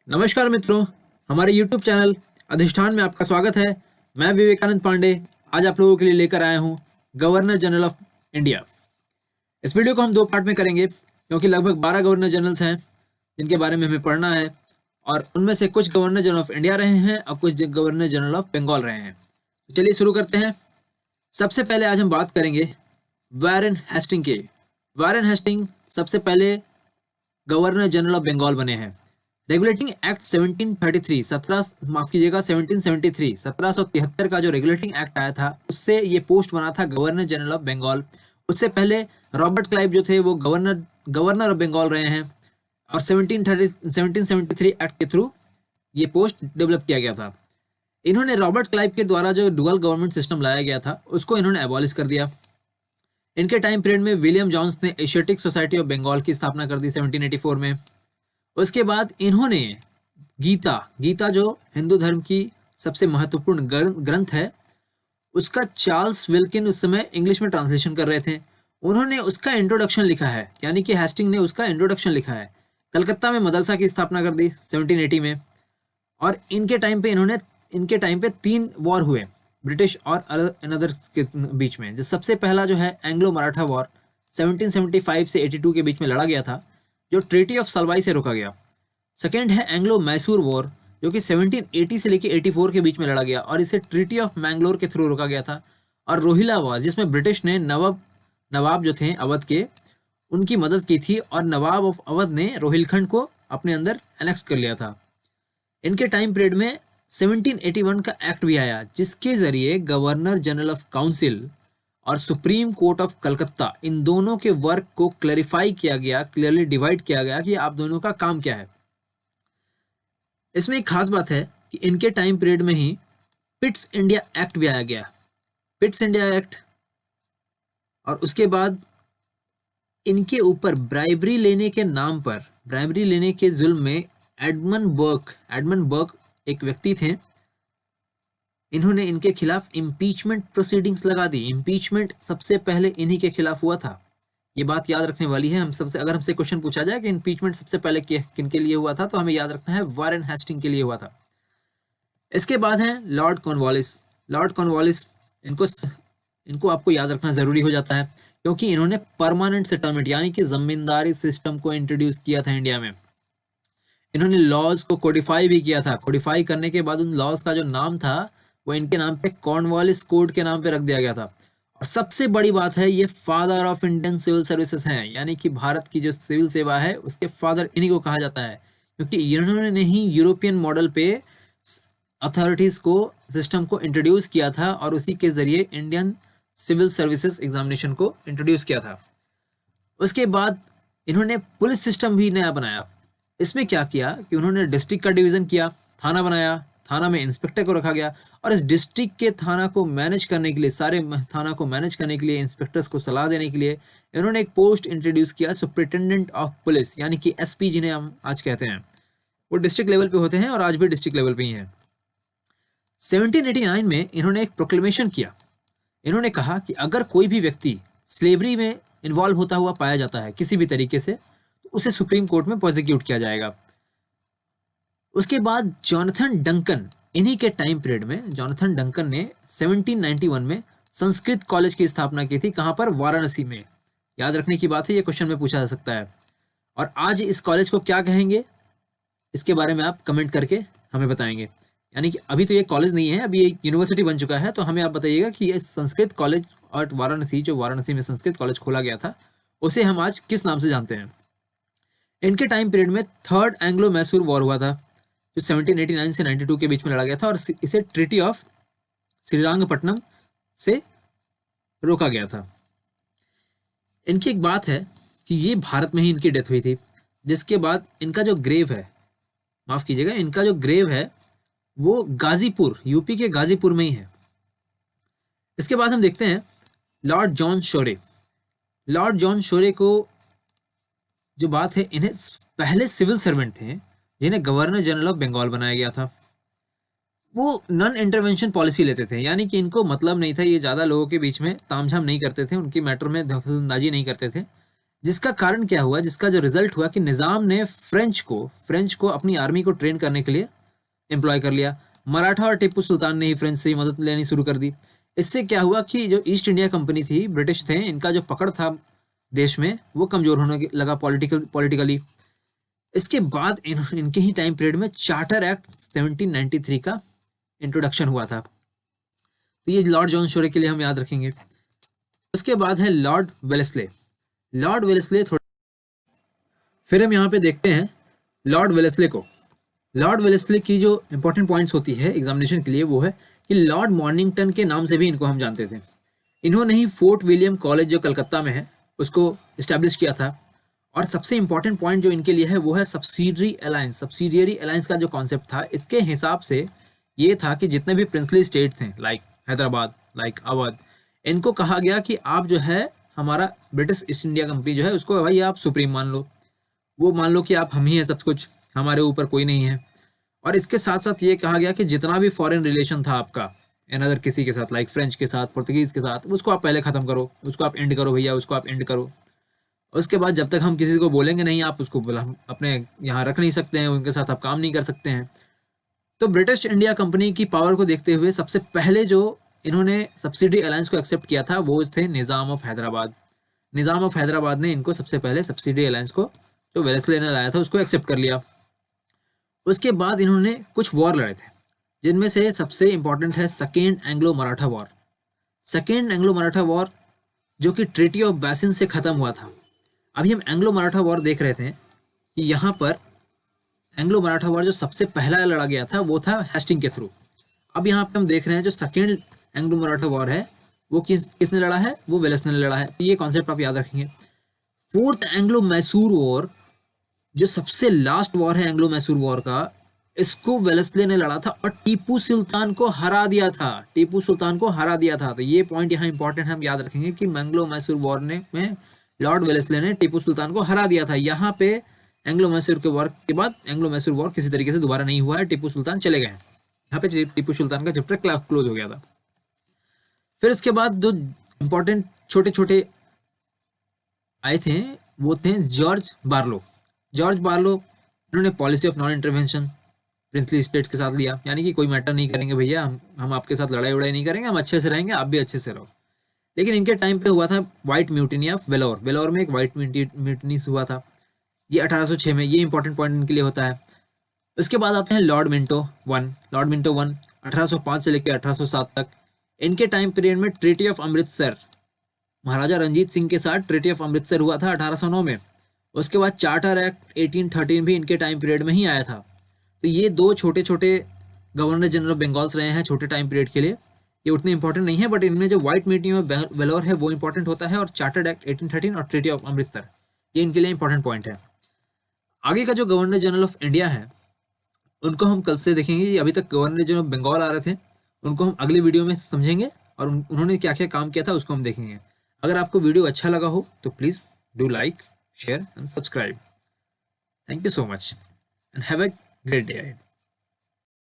नमस्कार मित्रों, हमारे YouTube चैनल अधिष्ठान में आपका स्वागत है। मैं विवेकानंद पांडे आज आप लोगों के लिए लेकर आया हूं गवर्नर जनरल ऑफ इंडिया। इस वीडियो को हम दो पार्ट में करेंगे क्योंकि लगभग 12 गवर्नर जनरल्स हैं जिनके बारे में हमें पढ़ना है और उनमें से कुछ गवर्नर जनरल ऑफ इंडिया रहे हैं और कुछ गवर्नर जनरल ऑफ बंगाल रहे हैं। तो चलिए शुरू करते हैं। सबसे पहले आज हम बात करेंगे वारेन हेस्टिंग के। वारेन हेस्टिंग सबसे पहले गवर्नर जनरल ऑफ बंगाल बने हैं। रेगुलेटिंग एक्ट 1773 का जो रेगुलेटिंग एक्ट आया था उससे ये पोस्ट बना था गवर्नर जनरल ऑफ बंगाल। उससे पहले रॉबर्ट क्लाइव जो थे वो गवर्नर ऑफ बंगाल रहे हैं और 1773 एक्ट के थ्रू ये पोस्ट डेवलप किया गया था। इन्होंने रॉबर्ट क्लाइव के द्वारा जो डुअल गवर्नमेंट सिस्टम लाया गया था उसको इन्होंने एबॉलिश कर दिया। इनके टाइम पीरियड में विलियम जॉन्स ने एशियाटिक सोसाइटी ऑफ बंगाल की स्थापना कर दी 1784 में। उसके बाद इन्होंने गीता जो हिंदू धर्म की सबसे महत्वपूर्ण ग्रंथ है उसका चार्ल्स विल्किन उस समय इंग्लिश में ट्रांसलेशन कर रहे थे। उन्होंने उसका इंट्रोडक्शन लिखा है, यानी कि हेस्टिंग ने उसका इंट्रोडक्शन लिखा है। कलकत्ता में मदरसा की स्थापना कर दी 1780 में। और इनके टाइम पे 3 वॉर हुए ब्रिटिश और अनदर के बीच में। जो सबसे पहला जो है एंग्लो मराठा वॉर 1775 से 82 के बीच में लड़ा गया था, जो ट्रीटी ऑफ सलवाई से रोका गया। सेकेंड है एंग्लो मैसूर वॉर, जो कि 1780 से लेकर 84 के बीच में लड़ा गया और इसे ट्रीटी ऑफ मैंगलोर के थ्रू रोका गया था। और रोहिला वॉर, जिसमें ब्रिटिश ने नवाब जो थे अवध के उनकी मदद की थी और नवाब ऑफ अवध ने रोहिलखंड को अपने अंदर एनेक्स कर लिया था। इनके टाइम पीरियड में 1781 का एक्ट भी आया जिसके जरिए गवर्नर जनरल ऑफ काउंसिल और सुप्रीम कोर्ट ऑफ कलकत्ता इन दोनों के वर्क को क्लैरिफाई किया गया, क्लियरली डिवाइड किया गया कि आप दोनों का काम क्या है। इसमें एक खास बात है कि इनके टाइम पीरियड में ही पिट्स इंडिया एक्ट भी आया गया, पिट्स इंडिया एक्ट। और उसके बाद इनके ऊपर ब्राइबरी लेने के नाम पर, ब्राइबरी लेने के जुल्म में एडमंड बर्क एक व्यक्ति थे, इन्होंने इनके खिलाफ इम्पीचमेंट प्रोसीडिंग्स लगा दी। इम्पीचमेंट सबसे पहले इन्हीं के खिलाफ हुआ था। ये बात याद रखने वाली है। अगर हमसे क्वेश्चन पूछा जाए कि इम्पीचमेंट सबसे पहले किन के लिए हुआ था, तो हमें याद रखना है वारेन हेस्टिंग के लिए हुआ था। इसके बाद है लॉर्ड कॉर्नवालिस। इनको आपको याद रखना जरूरी हो जाता है क्योंकि इन्होंने परमानेंट सेटलमेंट यानी कि जमींदारी सिस्टम को इंट्रोड्यूस किया था इंडिया में। इन्होंने लॉज को कोडिफाई भी किया था। कोडिफाई करने के बाद उन लॉज का जो नाम था वो इनके नाम पे कॉर्नवालिस कोड के नाम पे रख दिया गया था। और सबसे बड़ी बात है, ये father of Indian civil services हैं, यानी कि भारत की जो सिविल सेवा है उसके फादर इन्हीं को कहा जाता है क्योंकि इन्होंने ही यूरोपियन मॉडल पे अथॉरिटीज को, सिस्टम को इंट्रोड्यूस किया था और उसी के जरिए इंडियन सिविल सर्विसेज एग्जामिनेशन को इंट्रोड्यूस किया था। उसके बाद इन्होंने पुलिस सिस्टम भी नया बनाया। इसमें क्या किया कि उन्होंने डिस्ट्रिक्ट का डिवीजन किया, थाना बनाया, थाना में इंस्पेक्टर को रखा गया और इस डिस्ट्रिक्ट के थाना को मैनेज करने के लिए, सारे थाना को मैनेज करने के लिए, इंस्पेक्टर्स को सलाह देने के लिए इन्होंने एक पोस्ट इंट्रोड्यूस किया, सुपरिटेंडेंट ऑफ पुलिस, यानी कि एसपी जिन्हें हम आज कहते हैं। वो डिस्ट्रिक्ट लेवल पे होते हैं और आज भी डिस्ट्रिक्ट लेवल पे ही हैं। 1789 में इन्होंने एक प्रोक्लेमेशन किया। इन्होंने कहा कि अगर कोई भी व्यक्ति स्लेवरी में इन्वॉल्व होता हुआ पाया जाता है किसी भी तरीके से, तो उसे सुप्रीम कोर्ट में प्रोसिक्यूट किया जाएगा। उसके बाद जॉनथन डंकन, इन्हीं के टाइम पीरियड में जॉनथन डंकन ने 1791 में संस्कृत कॉलेज की स्थापना की थी। कहां पर? वाराणसी में। याद रखने की बात है, ये क्वेश्चन में पूछा जा सकता है। और आज इस कॉलेज को क्या कहेंगे इसके बारे में आप कमेंट करके हमें बताएंगे। यानी कि अभी तो ये कॉलेज नहीं है, अभी ये यूनिवर्सिटी बन चुका है। तो हमें आप बताइएगा कि ये संस्कृत कॉलेज और वाराणसी, जो वाराणसी में संस्कृत कॉलेज खोला गया था, उसे हम आज किस नाम से जानते हैं। इनके टाइम पीरियड में थर्ड एंग्लो मैसूर वॉर हुआ था जो 1789 से 92 के बीच में लड़ा गया था और इसे ट्रीटी ऑफ श्रीरंगपट्टनम से रोका गया था। इनकी एक बात है कि ये भारत में ही इनकी डेथ हुई थी, जिसके बाद इनका जो ग्रेव है, माफ कीजिएगा, इनका जो ग्रेव है वो गाजीपुर, यूपी के गाजीपुर में ही है। इसके बाद हम देखते हैं लॉर्ड जॉन शोरे। लॉर्ड जॉन शोरे को जो बात है, इन्हें पहले सिविल सर्वेंट थे जिन्हें गवर्नर जनरल ऑफ बंगाल बनाया गया था। वो नॉन इंटरवेंशन पॉलिसी लेते थे, यानी कि इनको मतलब नहीं था, ये ज़्यादा लोगों के बीच में तामझाम नहीं करते थे, उनकी मैटर में दखलंदाजी नहीं करते थे। जिसका कारण क्या हुआ, जिसका जो रिजल्ट हुआ कि निज़ाम ने फ्रेंच को अपनी आर्मी को ट्रेन करने के लिए एम्प्लॉय कर लिया। मराठा और टिप्पू सुल्तान ने ही फ्रेंच से ही मदद लेनी शुरू कर दी। इससे क्या हुआ कि जो ईस्ट इंडिया कंपनी थी, ब्रिटिश थे, इनका जो पकड़ था देश में वो कमजोर होने लगा पॉलिटिकली। इसके बाद इनके ही टाइम पीरियड में चार्टर एक्ट 1793 का इंट्रोडक्शन हुआ था। तो ये लॉर्ड जॉन शोरे के लिए हम याद रखेंगे। उसके बाद है लॉर्ड वेलेस्ले। लॉर्ड वेलेस्ले थोड़ा, फिर हम यहाँ पे देखते हैं लॉर्ड वेलेस्ले को। लॉर्ड वेलेस्ले की जो इंपॉर्टेंट पॉइंट्स होती है एग्जामिनेशन के लिए वो है कि लॉर्ड मॉर्निंगटन के नाम से भी इनको हम जानते थे। इन्होंने ही फोर्ट विलियम कॉलेज जो कलकत्ता में है उसको इस्टेब्लिश किया था। और सबसे इंपॉर्टेंट पॉइंट जो इनके लिए है वो है सब्सिडियरी अलायंस का जो कॉन्सेप्ट था। इसके हिसाब से ये था कि जितने भी प्रिंसली स्टेट थे, लाइक हैदराबाद, लाइक अवध, इनको कहा गया कि आप जो है हमारा ब्रिटिश ईस्ट इंडिया कंपनी जो है उसको भाई आप सुप्रीम मान लो, वो मान लो कि आप हम ही हैं सब कुछ, हमारे ऊपर कोई नहीं है। और इसके साथ साथ ये कहा गया कि जितना भी फॉरेन रिलेशन था आपका अनदर किसी के साथ, लाइक फ्रेंच के साथ, पुर्तगीज के साथ, उसको आप पहले खत्म करो, उसको आप एंड करो भैया, उसको आप एंड करो। उसके बाद जब तक हम किसी को बोलेंगे नहीं आप उसको अपने यहाँ रख नहीं सकते हैं, उनके साथ आप काम नहीं कर सकते हैं। तो ब्रिटिश इंडिया कंपनी की पावर को देखते हुए सबसे पहले जो इन्होंने सब्सिडी अलायंस को एक्सेप्ट किया था वो थे निज़ाम ऑफ हैदराबाद। निज़ाम ऑफ हैदराबाद ने इनको सबसे पहले सब्सिडी अलायंस को जो वेलेस्ले ने लाया था उसको एक्सेप्ट कर लिया। उसके बाद इन्होंने कुछ वॉर लड़े थे, जिनमें से सबसे इंपॉर्टेंट है second Anglo Maratha war. Second Anglo Maratha war जो कि ट्रीटी ऑफ बैसिन से खत्म हुआ था। अभी हम एंग्लो मराठा वॉर देख रहे थे कि यहाँ पर एंग्लो मराठा वॉर जो सबसे पहला लड़ा गया था वो था हेस्टिंग के थ्रू। अब यहाँ पे हम देख रहे हैं जो सेकेंड एंग्लो मराठा वॉर है वो किसने लड़ा है, वो वेलेस्ले ने लड़ा है। तो ये कॉन्सेप्ट आप याद रखेंगे। फोर्थ एंग्लो मैसूर वॉर जो सबसे लास्ट वॉर है एंग्लो मैसूर वॉर का, इसको वेलेस्ले ने लड़ा था और टीपू सुल्तान को हरा दिया था। टीपू सुल्तान को हरा दिया था। तो ये पॉइंट यहाँ इंपॉर्टेंट है, हम याद रखेंगे कि एंग्लो मैसूर वॉर में लॉर्ड वेलेस्ले ने टीपू सुल्तान को हरा दिया था। यहाँ पे एंग्लो मैसूर के वॉर के बाद एंग्लो मैसूर वॉर किसी तरीके से दोबारा नहीं हुआ है, टीपू सुल्तान चले गए हैं। यहाँ पे टीपू सुल्तान का चैप्टर क्लोज हो गया था। फिर इसके बाद जो इंपॉर्टेंट छोटे छोटे आए थे वो थे जॉर्ज बार्लो। जॉर्ज बार्लो इन्होंने policy of non intervention princely states के साथ लिया, यानी कि कोई मैटर नहीं करेंगे भैया, हम आपके साथ लड़ाई वड़ाई नहीं करेंगे, हम अच्छे से रहेंगे, आप भी अच्छे से रहो। लेकिन इनके टाइम पे हुआ था white mutiny of Vellore. Vellore में एक व्हाइट म्यूटिनी हुआ था, ये 1806 में। ये इंपॉर्टेंट पॉइंट इनके लिए होता है। उसके बाद आते हैं Lord Minto one. Lord Minto one 1805 से लेकर 1807 तक। इनके टाइम पीरियड में ट्रीटी ऑफ अमृतसर, महाराजा रंजीत सिंह के साथ ट्रीटी ऑफ अमृतसर हुआ था 1809 में। उसके बाद चार्टर एक्ट 1813 भी इनके टाइम पीरियड में ही आया था। तो ये दो छोटे छोटे गवर्नर जनरल ऑफ बंगाल्स रहे हैं छोटे टाइम पीरियड के लिए। ये उतने इंपॉर्टेंट नहीं है, बट इनमें जो व्हाइट म्यूटिनी ऑफ वेलोर है वो इंपॉर्टेंट होता है, और चार्टर्ड एक्ट 1813 और ट्रीटी ऑफ अमृतसर ये इनके लिए इंपॉर्टेंट पॉइंट है। आगे का जो गवर्नर जनरल ऑफ इंडिया है उनको हम कल से देखेंगे। अभी तक गवर्नर जनरल ऑफ बंगाल आ रहे थे, उनको हम अगली वीडियो में समझेंगे और उन्होंने क्या क्या काम किया था उसको हम देखेंगे। अगर आपको वीडियो अच्छा लगा हो तो please do like, share and subscribe. Thank you so much and have a great day ahead.